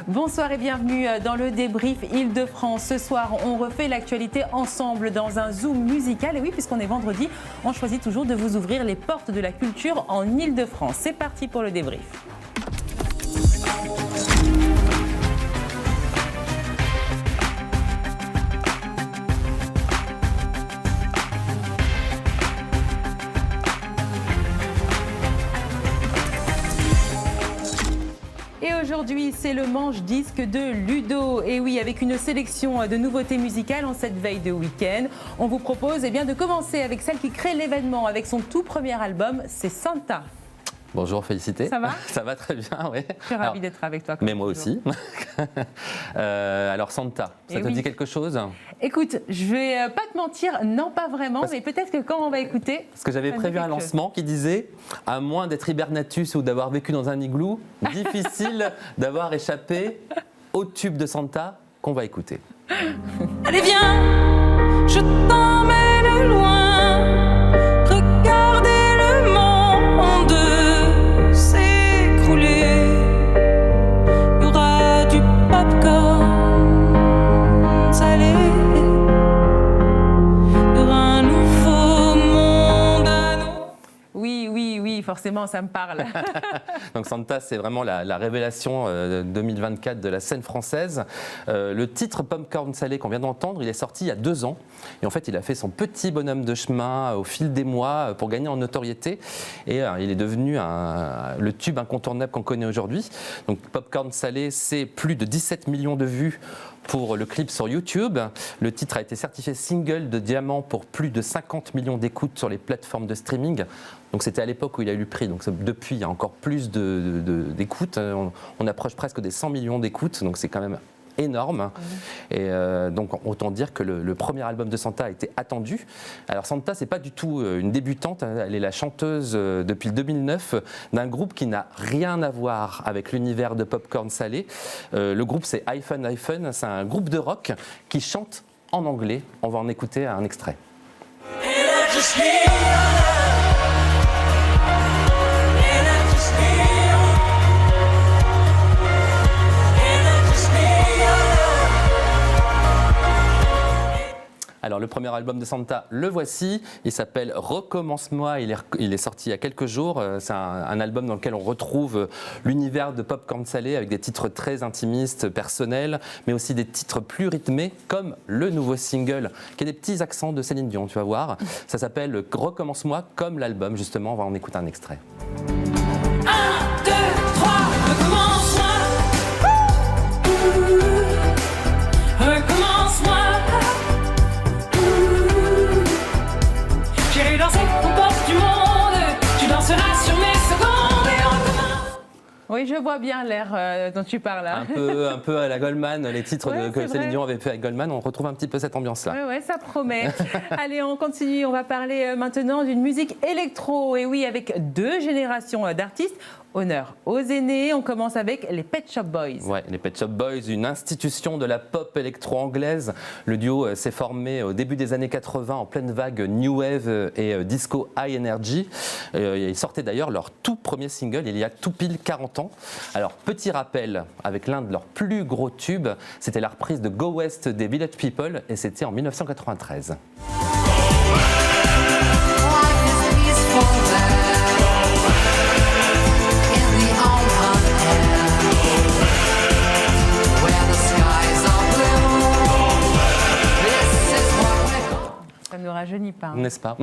Bonsoir et bienvenue dans le débrief Île-de-France. Ce soir, on refait l'actualité ensemble dans un zoom musical. Et oui, puisqu'on est vendredi, on choisit toujours de vous ouvrir les portes de la culture en Île-de-France. C'est parti pour le débrief. Aujourd'hui, c'est le manche disque de Ludo. Et oui, avec une sélection de nouveautés musicales en cette veille de week-end, on vous propose de commencer avec celle qui crée l'événement avec son tout premier album, c'est Santa. Bonjour, félicité. Ça va ? Ça va très bien, oui. Je suis ravie d'être avec toi. Mais moi aussi. Alors Santa, ça te dit quelque chose ? Écoute, je vais pas te mentir, non pas vraiment, mais peut-être que quand on va écouter... Parce que j'avais prévu un lancement qui disait, à moins d'être hibernatus ou d'avoir vécu dans un igloo, difficile d'avoir échappé au tube de Santa qu'on va écouter. Allez viens, je t'emmène loin. Forcément, ça me parle. Donc Santa, c'est vraiment la révélation 2024 de la scène française. Le titre Popcorn Salé qu'on vient d'entendre, il est sorti il y a 2 ans. Et en fait, il a fait son petit bonhomme de chemin au fil des mois pour gagner en notoriété. Et il est devenu le tube incontournable qu'on connaît aujourd'hui. Donc Popcorn Salé, c'est plus de 17 millions de vues pour le clip sur YouTube. Le titre a été certifié single de diamant pour plus de 50 millions d'écoutes sur les plateformes de streaming. Donc c'était à l'époque où il a eu le prix. Donc depuis, il y a encore plus d'écoutes. On approche presque des 100 millions d'écoutes. Donc c'est quand même énorme. Et donc autant dire que le premier album de Santa a été attendu. Alors Santa, c'est pas du tout une débutante. Elle est la chanteuse depuis 2009 d'un groupe qui n'a rien à voir avec l'univers de Popcorn Salé. Le groupe, c'est Hyphen Hyphen. C'est un groupe de rock qui chante en anglais. On va en écouter un extrait. Alors le premier album de Santa, le voici, il s'appelle Recommence-moi, il est sorti il y a quelques jours. C'est un album dans lequel on retrouve l'univers de Popcorn Salé avec des titres très intimistes, personnels, mais aussi des titres plus rythmés comme le nouveau single qui a des petits accents de Céline Dion, tu vas voir. Ça s'appelle Recommence-moi comme l'album, justement, on va en écouter un extrait. 1, 2, 3, recommence-moi. Recommence-moi. J'irai danser aux portes du monde. Tu danseras sur mes secondes et on commence. Oui, je vois bien l'air dont tu parles. Là. Un peu à la Goldman, les titres que Céline Dion avait fait avec Goldman, on retrouve un petit peu cette ambiance-là. Oui, ça promet. Allez, on continue. On va parler maintenant d'une musique électro. Et oui, avec 2 générations d'artistes. Honneur aux aînés, on commence avec les Pet Shop Boys. Ouais, les Pet Shop Boys, une institution de la pop électro-anglaise. Le duo s'est formé au début des années 80 en pleine vague New Wave et Disco High Energy. Ils sortaient d'ailleurs leur tout premier single il y a tout pile 40 ans. Alors, petit rappel, avec l'un de leurs plus gros tubes, c'était la reprise de Go West des Village People et c'était en 1993. Ça ne nous rajeunit pas. N'est-ce pas ?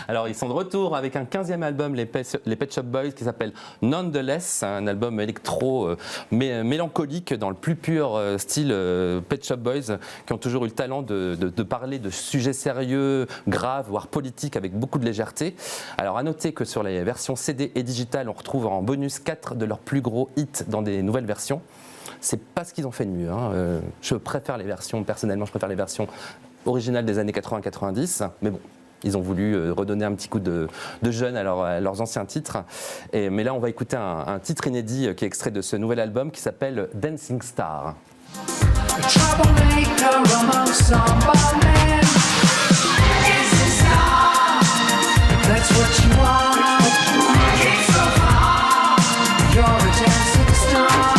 Alors, ils sont de retour avec un 15e album, les Pet Shop Boys, qui s'appelle Nonetheless, un album électro mélancolique dans le plus pur style Pet Shop Boys, qui ont toujours eu le talent de parler de sujets sérieux, graves, voire politiques, avec beaucoup de légèreté. Alors, à noter que sur les versions CD et digitales, on retrouve en bonus 4 de leurs plus gros hits dans des nouvelles versions. C'est pas ce qu'ils ont fait de mieux. Je préfère les versions, personnellement, les versions originales des années 80-90, mais bon, ils ont voulu redonner un petit coup de jeune à leurs anciens titres. Mais là, on va écouter un titre inédit qui est extrait de ce nouvel album qui s'appelle Dancing Star. You're a dancing star.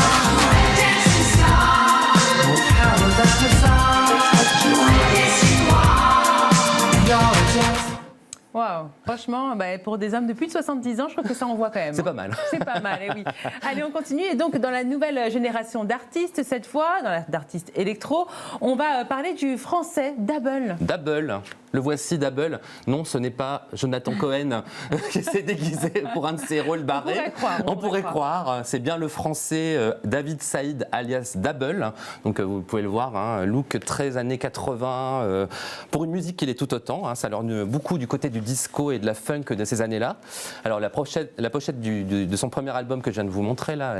ans, pour des hommes de plus de 70 ans, je trouve que ça envoie quand même. C'est pas mal. C'est pas mal, oui. Allez, on continue. Et donc, dans la nouvelle génération d'artistes, cette fois, d'artistes électro, on va parler du français Dabble. Dabble. Le voici, Dabble. Non, ce n'est pas Jonathan Cohen qui s'est déguisé pour un de ses rôles barrés. On pourrait croire. C'est bien le français David Saïd alias Dabble. Donc vous pouvez le voir, un look très années 80. Pour une musique qui l'est tout autant. Ça leur beaucoup du côté du disco et de la funk de ces années-là. Alors la pochette de son premier album que je viens de vous montrer là,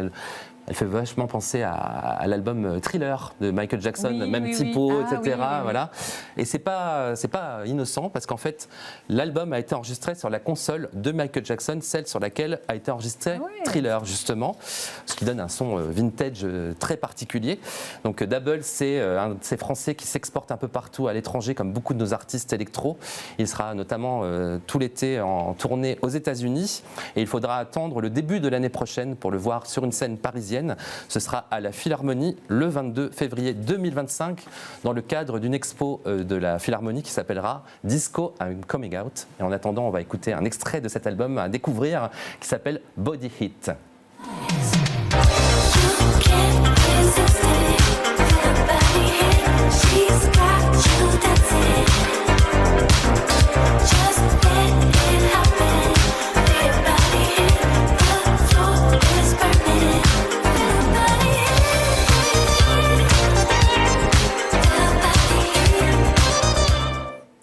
elle fait vachement penser à l'album Thriller de Michael Jackson, même typo, etc. Voilà. Et c'est pas innocent parce qu'en fait, l'album a été enregistré sur la console de Michael Jackson, celle sur laquelle a été enregistré Thriller, justement, ce qui donne un son vintage très particulier. Donc Dabble, c'est un de ces Français qui s'exporte un peu partout à l'étranger, comme beaucoup de nos artistes électro. Il sera notamment tout l'été en tournée aux États-Unis et il faudra attendre le début de l'année prochaine pour le voir sur une scène parisienne. Ce sera à la Philharmonie le 22 février 2025 dans le cadre d'une expo de la Philharmonie qui s'appellera Disco I'm Coming Out. Et en attendant, on va écouter un extrait de cet album à découvrir qui s'appelle Body Hit.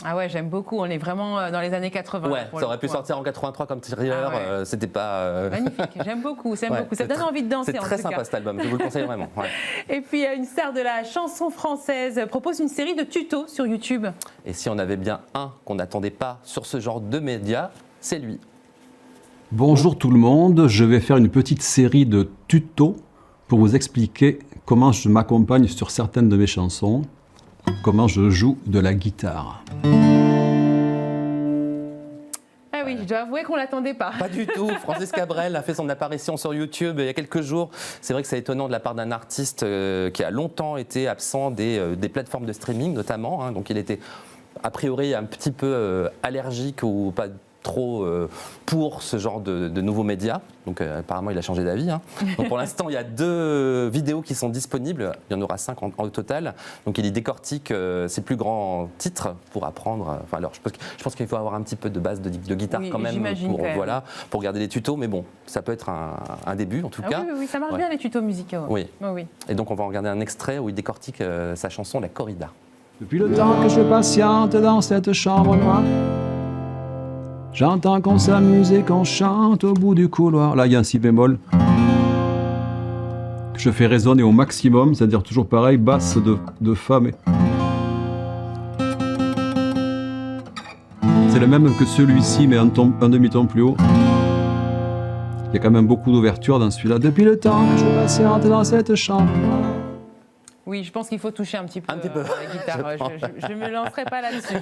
Ah ouais, j'aime beaucoup. On est vraiment dans les années 80. Ouais, ça aurait pu sortir en 83 comme Thriller. C'était pas. Magnifique, j'aime beaucoup. Ça donne envie de danser. C'est très sympa cet album, je vous le conseille vraiment. Ouais. Et puis, une star de la chanson française propose une série de tutos sur YouTube. Et si on avait bien un qu'on n'attendait pas sur ce genre de médias, c'est lui. Bonjour tout le monde, je vais faire une petite série de tutos pour vous expliquer comment je m'accompagne sur certaines de mes chansons, comment je joue de la guitare. Ah oui, je dois avouer qu'on ne l'attendait pas. Pas du tout. Francis Cabrel a fait son apparition sur YouTube il y a quelques jours. C'est vrai que c'est étonnant de la part d'un artiste qui a longtemps été absent des plateformes de streaming notamment. Donc il était a priori un petit peu allergique ou pas trop pour ce genre de nouveaux médias. Donc apparemment il a changé d'avis. Donc pour l'instant il y a 2 vidéos qui sont disponibles. Il y en aura 5 en total. Donc il y décortique ses plus grands titres pour apprendre. Enfin alors je pense qu'il faut avoir un petit peu de base de guitare quand même pour regarder les tutos. Mais bon, ça peut être un début en tout cas. Oui, ça marche bien les tutos musicaux. Oui. Et donc on va regarder un extrait où il décortique sa chanson La Corrida. Depuis le temps que je patiente dans cette chambre noire, j'entends qu'on s'amuse et qu'on chante au bout du couloir. Là, il y a un si bémol que je fais résonner au maximum, c'est-à-dire toujours pareil, basse de fa, mais... C'est le même que celui-ci, mais un demi-ton plus haut. Il y a quand même beaucoup d'ouverture dans celui-là. Depuis le temps que je patiente dans cette chambre. Oui, je pense qu'il faut toucher un petit peu, la guitare. Je ne me lancerai pas là-dessus.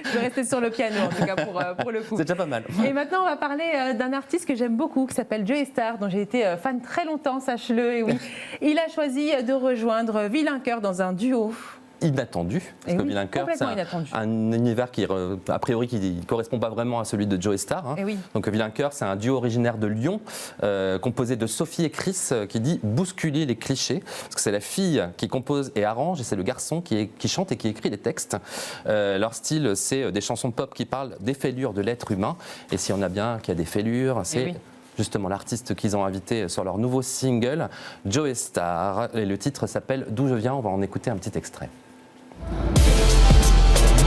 Je vais rester sur le piano, en tout cas, pour le coup. C'est déjà pas mal. Et maintenant, on va parler d'un artiste que j'aime beaucoup, qui s'appelle Joey Starr, dont j'ai été fan très longtemps, sache-le. Et oui, il a choisi de rejoindre Vilain Cœur dans un duo. Inattendu, parce que Vilain Cœur, c'est un univers qui, a priori, qui ne correspond pas vraiment à celui de Joey Starr. Donc Vilain Cœur, c'est un duo originaire de Lyon, composé de Sophie et Chris, qui dit bousculer les clichés, parce que c'est la fille qui compose et arrange, et c'est le garçon qui chante et qui écrit les textes. Leur style, c'est des chansons pop qui parlent des fêlures de l'être humain, et si on a bien qu'il y a des fêlures, c'est... justement l'artiste qu'ils ont invité sur leur nouveau single, Joey Starr, et le titre s'appelle D'où je viens. On va en écouter un petit extrait.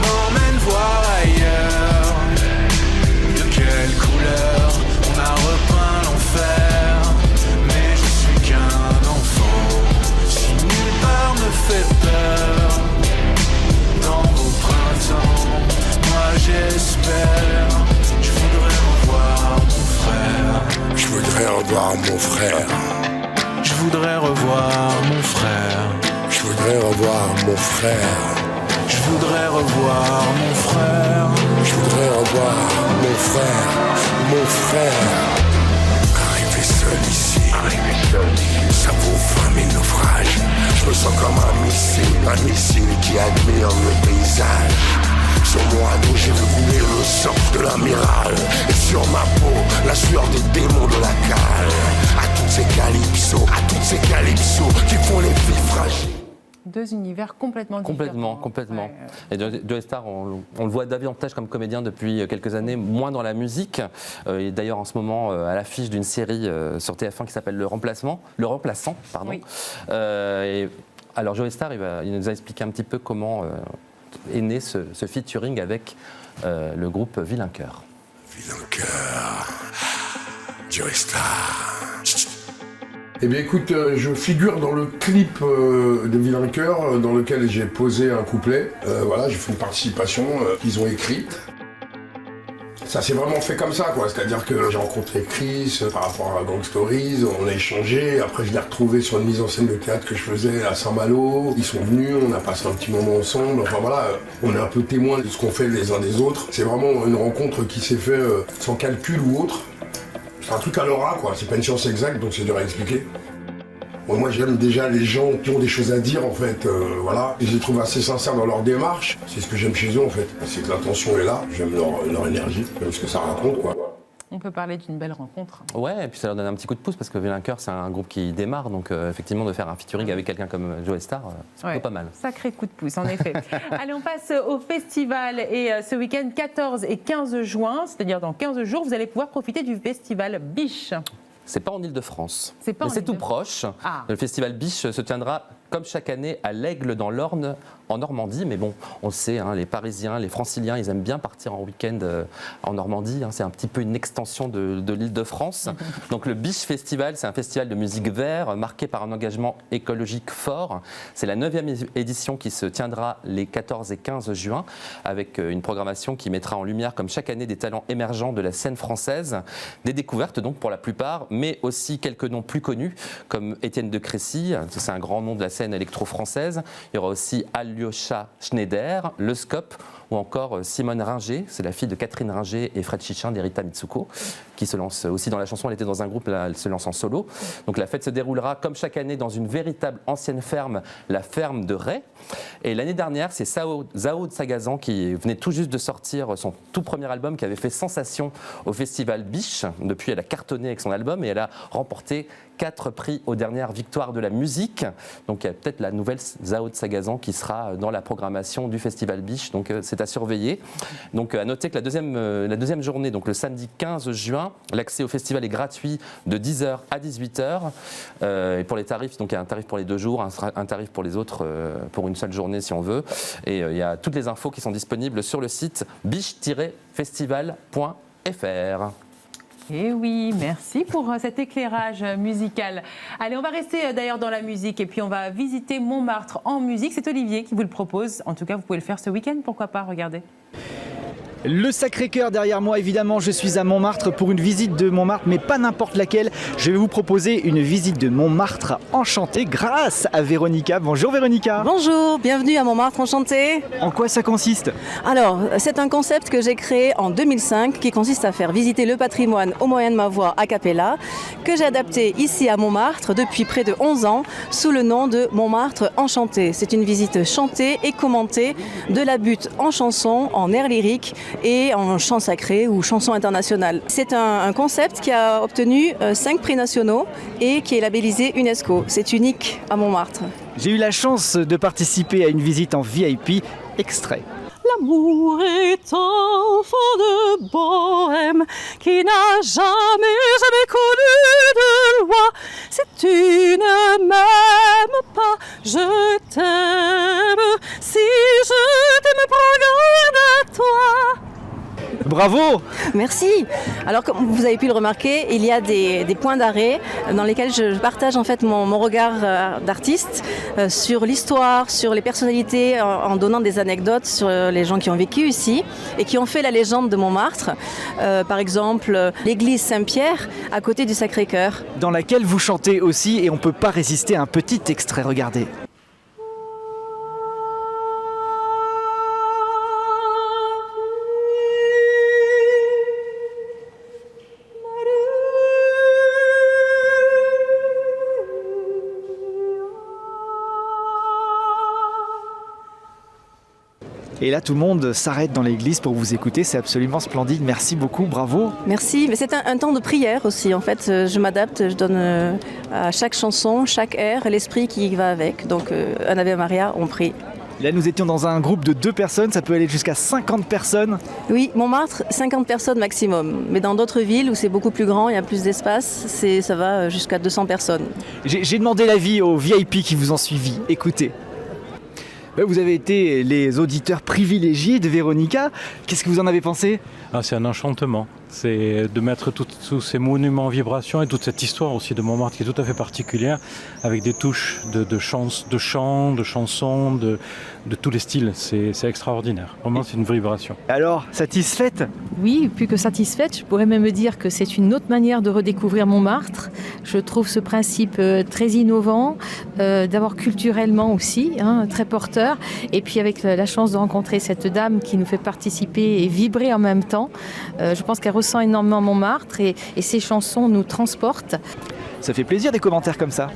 M'emmène voir ailleurs. De quelle couleur on a repeint l'enfer. Mais je suis qu'un enfant. Si nulle part me fait peur. Dans vos printemps, moi j'espère. Je voudrais revoir mon frère. Je voudrais revoir mon frère. Je voudrais revoir mon frère. Je voudrais revoir mon frère. Je voudrais revoir mon frère. Je voudrais revoir mon frère. Mon frère. Arrivé seul ici, ça vaut 20 000 naufrages. Je me sens comme un missile qui admire le paysage. Sur mon radeau j'ai vu couler le sang de l'amiral. Et sur ma peau, la sueur des démons de la cale. À toutes ces calypsos qui font les filles fragiles. Deux univers complètement différents. Complètement. Et Joey Starr, on le voit davantage comme comédien depuis quelques années, moins dans la musique. Il est d'ailleurs en ce moment à l'affiche d'une série sur TF1 qui s'appelle Le Remplaçant. Oui. Alors Joey Starr, il nous a expliqué un petit peu comment est né ce featuring avec le groupe Vilain Cœur. Vilain Cœur, Joey Starr. Eh bien écoute, je figure dans le clip de Vilain Cœur dans lequel j'ai posé un couplet. Voilà, j'ai fait une participation qu'ils ont écrite. Ça s'est vraiment fait comme ça, quoi. C'est-à-dire que j'ai rencontré Chris par rapport à Gang Stories, on a échangé. Après, je l'ai retrouvé sur une mise en scène de théâtre que je faisais à Saint-Malo. Ils sont venus, on a passé un petit moment ensemble. Enfin voilà, on est un peu témoins de ce qu'on fait les uns des autres. C'est vraiment une rencontre qui s'est faite sans calcul ou autre. C'est un truc à l'aura, quoi. C'est pas une science exacte, donc c'est dur à expliquer. Bon, moi, j'aime déjà les gens qui ont des choses à dire, en fait. Voilà. Et je les trouve assez sincères dans leur démarche. C'est ce que j'aime chez eux, en fait. C'est que l'intention est là. J'aime leur énergie, j'aime ce que ça raconte, quoi. On peut parler d'une belle rencontre. Ouais, et puis ça leur donne un petit coup de pouce parce que Vilain Cœur, c'est un groupe qui démarre. Donc effectivement, de faire un featuring avec quelqu'un comme Joey Starr, c'est plutôt pas mal. Sacré coup de pouce, en effet. Allez, on passe au festival. Et ce week-end, 14 et 15 juin, c'est-à-dire dans 15 jours, vous allez pouvoir profiter du festival Biche. C'est pas en Ile-de-France, mais c'est tout proche. Ah. Le festival Biche se tiendra comme chaque année à l'Aigle dans l'Orne, en Normandie. Mais bon, on le sait, hein, les Parisiens, les Franciliens, ils aiment bien partir en week-end en Normandie. Hein, c'est un petit peu une extension de l'Île-de-France. Donc le Biche Festival, c'est un festival de musique vert marqué par un engagement écologique fort. C'est la 9e édition qui se tiendra les 14 et 15 juin avec une programmation qui mettra en lumière, comme chaque année, des talents émergents de la scène française. Des découvertes donc pour la plupart, mais aussi quelques noms plus connus comme Étienne de Crécy, c'est un grand nom de la scène électro-française. Il y aura aussi Alyosha Schneider, Le Scope, ou encore Simone Ringer, c'est la fille de Catherine Ringer et Fred Chichin d'Erita Mitsuko, qui se lance aussi dans la chanson. Elle était dans un groupe, là, elle se lance en solo. Donc la fête se déroulera comme chaque année dans une véritable ancienne ferme, la ferme de Ray. Et l'année dernière, c'est Zao de Sagazan qui venait tout juste de sortir son tout premier album, qui avait fait sensation au festival Biche. Depuis, elle a cartonné avec son album et elle a remporté 4 prix aux dernières victoires de la musique. Donc il y a peut-être la nouvelle Zao de Sagazan qui sera dans la programmation du festival Biche. Donc c'est à surveiller. Donc à noter que la deuxième journée, donc le samedi 15 juin, l'accès au festival est gratuit de 10h à 18h. Et pour les tarifs, donc il y a un tarif pour les 2 jours, un tarif pour les autres pour une seule journée si on veut. Et il y a toutes les infos qui sont disponibles sur le site biche-festival.fr. Eh oui, merci pour cet éclairage musical. Allez, on va rester d'ailleurs dans la musique et puis on va visiter Montmartre en musique. C'est Olivier qui vous le propose. En tout cas, vous pouvez le faire ce week-end, pourquoi pas, regardez. Le Sacré-Cœur derrière moi, évidemment, je suis à Montmartre pour une visite de Montmartre, mais pas n'importe laquelle. Je vais vous proposer une visite de Montmartre enchantée grâce à Véronica. Bonjour Véronica. Bonjour, bienvenue à Montmartre enchantée. En quoi ça consiste ? Alors, c'est un concept que j'ai créé en 2005 qui consiste à faire visiter le patrimoine au moyen de ma voix a cappella, que j'ai adapté ici à Montmartre depuis près de 11 ans sous le nom de Montmartre enchantée. C'est une visite chantée et commentée de la butte en chanson, en air lyrique et en chant sacré ou chanson internationale. C'est un concept qui a obtenu 5 prix nationaux et qui est labellisé UNESCO. C'est unique à Montmartre. J'ai eu la chance de participer à une visite en VIP. Extrait. L'amour est un enfant de bohème qui n'a jamais connu de loi. Si tu ne m'aimes pas, je t'aime. Si je t'aime, prends garde à toi. Bravo! Merci. Alors, comme vous avez pu le remarquer, il y a des points d'arrêt dans lesquels je partage en fait mon regard d'artiste sur l'histoire, sur les personnalités, en donnant des anecdotes sur les gens qui ont vécu ici et qui ont fait la légende de Montmartre. Par exemple, l'église Saint-Pierre à côté du Sacré-Cœur. Dans laquelle vous chantez aussi et on ne peut pas résister à un petit extrait, regardez. Et là, tout le monde s'arrête dans l'église pour vous écouter. C'est absolument splendide. Merci beaucoup, bravo. Merci, mais c'est un temps de prière aussi. En fait, je m'adapte, je donne à chaque chanson, chaque air, l'esprit qui va avec. Donc, un Ave Maria, on prie. Là, nous étions dans un groupe de 2 personnes. Ça peut aller jusqu'à 50 personnes. Oui, Montmartre, 50 personnes maximum. Mais dans d'autres villes où c'est beaucoup plus grand, il y a plus d'espace, ça va jusqu'à 200 personnes. J'ai demandé l'avis aux VIP qui vous ont suivi. Écoutez. Vous avez été les auditeurs privilégiés de Véronica. Qu'est-ce que vous en avez pensé ? C'est un enchantement. C'est de mettre tous ces monuments en vibration et toute cette histoire aussi de Montmartre qui est tout à fait particulière, avec des touches de chants, de chansons, de tous les styles. C'est extraordinaire. Vraiment, c'est une vibration. Alors, satisfaite ? Oui, plus que satisfaite. Je pourrais même dire que c'est une autre manière de redécouvrir Montmartre. Je trouve ce principe très innovant, d'abord culturellement aussi, très porteur. Et puis avec la chance de rencontrer cette dame qui nous fait participer et vibrer en même temps, je pense qu'elle ressent énormément Montmartre et ces chansons nous transportent. Ça fait plaisir des commentaires comme ça.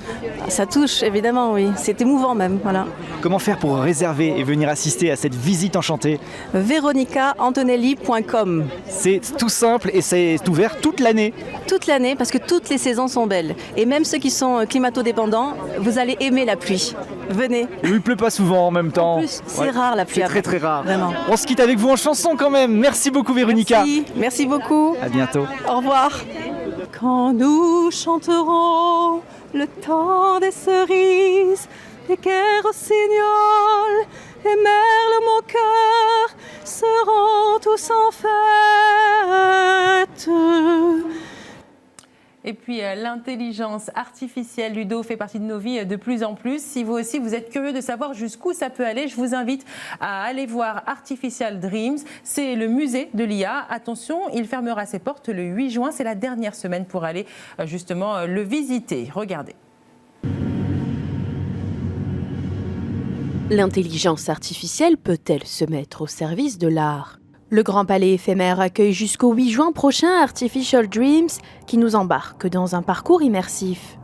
Ça touche, évidemment, oui. C'est émouvant même, voilà. Comment faire pour réserver et venir assister à cette visite enchantée ? VéronicaAntonelli.com. C'est tout simple et c'est ouvert toute l'année. Toute l'année, parce que toutes les saisons sont belles. Et même ceux qui sont climato-dépendants, vous allez aimer la pluie. Venez. Et il pleut pas souvent en même temps. En plus, c'est rare la pluie. C'est très très rare. Vraiment. On se quitte avec vous en chanson quand même. Merci beaucoup Véronica. Merci beaucoup. À bientôt. Au revoir. Quand nous chanterons le temps des cerises, des guerres rossignols, et merle mon cœur seront tous en fête. Et puis l'intelligence artificielle, Ludo, fait partie de nos vies de plus en plus. Si vous aussi, vous êtes curieux de savoir jusqu'où ça peut aller, je vous invite à aller voir Artificial Dreams. C'est le musée de l'IA. Attention, il fermera ses portes le 8 juin. C'est la dernière semaine pour aller justement le visiter. Regardez. L'intelligence artificielle peut-elle se mettre au service de l'art ? Le Grand Palais éphémère accueille jusqu'au 8 juin prochain Artificial Dreams, qui nous embarque dans un parcours immersif.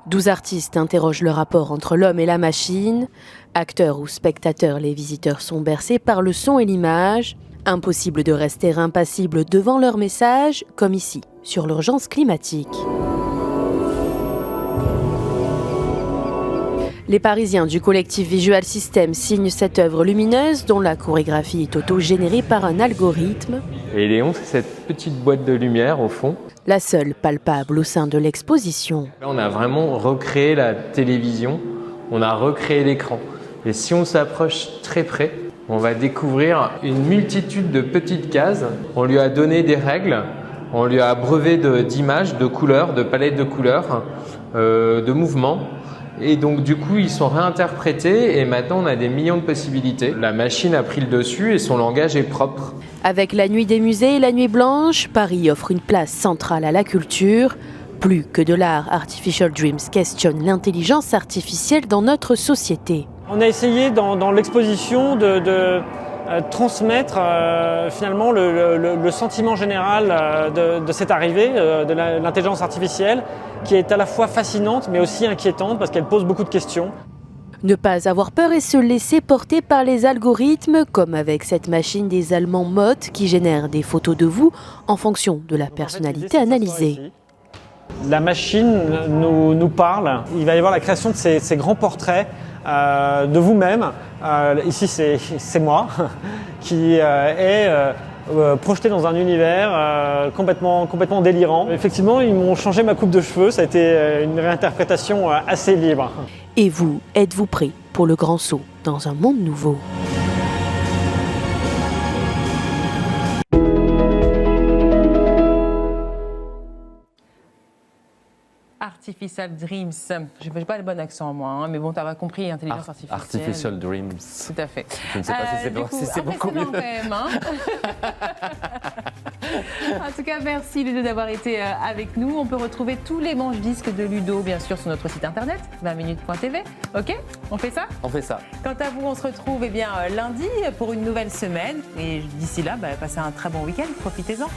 Douze artistes interrogent le rapport entre l'homme et la machine. Acteurs ou spectateurs, les visiteurs sont bercés par le son et l'image. Impossible de rester impassible devant leur message, comme ici, sur l'urgence climatique. Les Parisiens du collectif Visual System signent cette œuvre lumineuse dont la chorégraphie est auto-générée par un algorithme. Et Léon, c'est cette petite boîte de lumière au fond. La seule palpable au sein de l'exposition. Là, on a vraiment recréé la télévision, on a recréé l'écran. Et si on s'approche très près, on va découvrir une multitude de petites cases. On lui a donné des règles, on lui a abreuvé d'images, de couleurs, de palettes de couleurs, de mouvements. Et donc du coup, ils sont réinterprétés et maintenant on a des millions de possibilités. La machine a pris le dessus et son langage est propre. Avec la nuit des musées et la nuit blanche, Paris offre une place centrale à la culture. Plus que de l'art, Artificial Dreams questionne l'intelligence artificielle dans notre société. On a essayé dans l'exposition de transmettre finalement le sentiment général de cette arrivée de l'intelligence artificielle, qui est à la fois fascinante mais aussi inquiétante parce qu'elle pose beaucoup de questions. Ne pas avoir peur et se laisser porter par les algorithmes, comme avec cette machine des Allemands Mott qui génère des photos de vous en fonction de la personnalité analysée. La machine nous parle, il va y avoir la création de ces grands portraits de vous-même. Ici c'est moi qui est projeté dans un univers complètement délirant. Effectivement, ils m'ont changé ma coupe de cheveux, ça a été une réinterprétation assez libre. Et vous, êtes-vous prêt pour le grand saut dans un monde nouveau ? Artificial Dreams. Je n'ai pas le bon accent, moi, mais bon, tu as compris, intelligence artificielle. Artificial Dreams. Tout à fait. Je ne sais pas si c'est beaucoup mieux. Quand même, hein. En tout cas, merci Ludo d'avoir été avec nous. On peut retrouver tous les manches disques de Ludo, bien sûr, sur notre site internet, 20minutes.tv. Ok ? On fait ça ? On fait ça. Quant à vous, on se retrouve lundi pour une nouvelle semaine. Et d'ici là, passez un très bon week-end. Profitez-en.